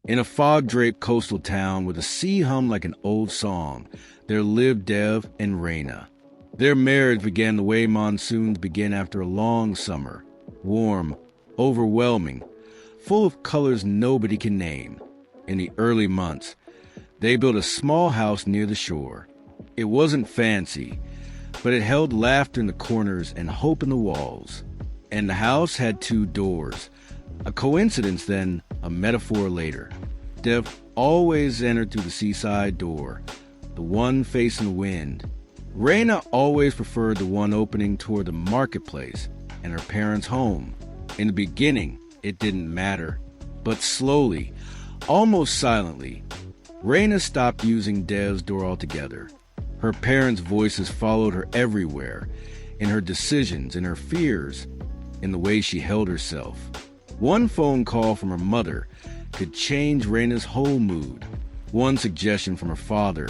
In a fog-draped coastal town where the sea hummed like an old song, there lived Dev and Raina. Their marriage began the way monsoons begin after a long summer, warm, overwhelming, full of colors nobody can name. In the early months, they built a small house near the shore. It wasn't fancy, but it held laughter in the corners and hope in the walls. And the house had 2 doors. A coincidence then, a metaphor later. Dev always entered through the seaside door, the one facing the wind. Raina always preferred the one opening toward the marketplace and her parents' home. In the beginning, it didn't matter. But slowly, almost silently, Raina stopped using Dev's door altogether. Her parents' voices followed her everywhere, in her decisions, in her fears, in the way she held herself. One phone call from her mother could change Raina's whole mood. One suggestion from her father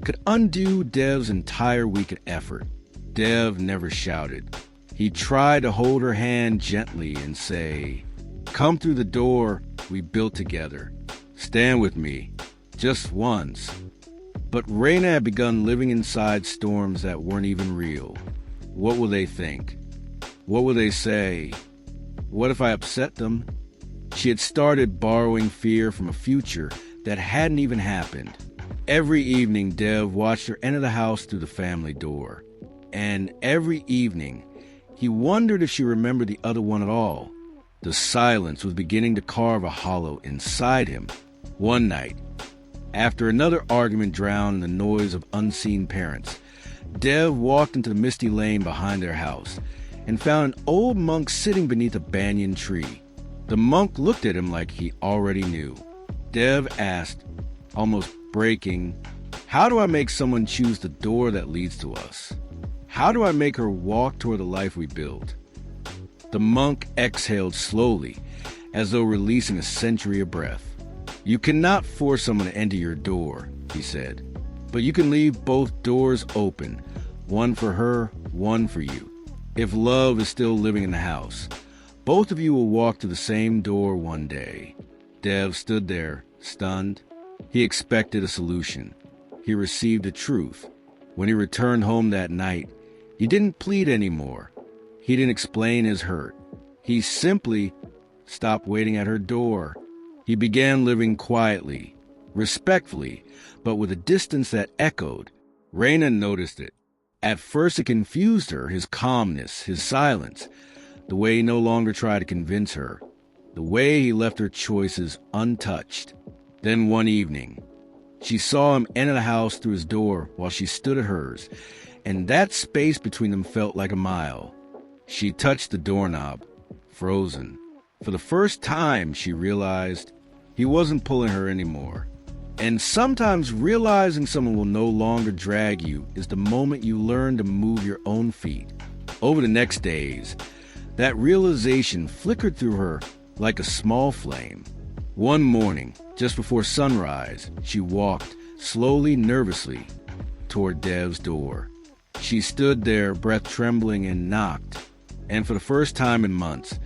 could undo Dev's entire week of effort. Dev never shouted. He tried to hold her hand gently and say, "Come through the door we built together. Stand with me, just once." But Raina had begun living inside storms that weren't even real. What will they think? What will they say? What if I upset them? She had started borrowing fear from a future that hadn't even happened. Every evening, Dev watched her enter the house through the family door. And every evening, he wondered if she remembered the other one at all. The silence was beginning to carve a hollow inside him. One night, after another argument drowned in the noise of unseen parents, Dev walked into the misty lane behind their house and found an old monk sitting beneath a banyan tree. The monk looked at him like he already knew. Dev asked, almost breaking, "How do I make someone choose the door that leads to us? How do I make her walk toward the life we built?" The monk exhaled slowly, as though releasing a century of breath. "You cannot force someone to enter your door," he said, "but you can leave both doors open, one for her, one for you. If love is still living in the house, both of you will walk to the same door one day." Dev stood there, stunned. He expected a solution. He received the truth. When he returned home that night, he didn't plead anymore. He didn't explain his hurt. He simply stopped waiting at her door. He began living quietly, respectfully, but with a distance that echoed. Raina noticed it. At first it confused her, his calmness, his silence, the way he no longer tried to convince her, the way he left her choices untouched. Then one evening, she saw him enter the house through his door while she stood at hers, and that space between them felt like a mile. She touched the doorknob, frozen. For the first time, she realized he wasn't pulling her anymore. And sometimes realizing someone will no longer drag you is the moment you learn to move your own feet. Over the next days, that realization flickered through her like a small flame. One morning, just before sunrise, she walked, slowly, nervously, toward Dev's door. She stood there, breath trembling, and knocked. And for the first time in months,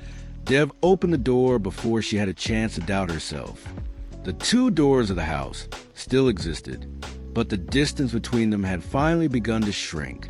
Dev opened the door before she had a chance to doubt herself. The 2 doors of the house still existed, but the distance between them had finally begun to shrink.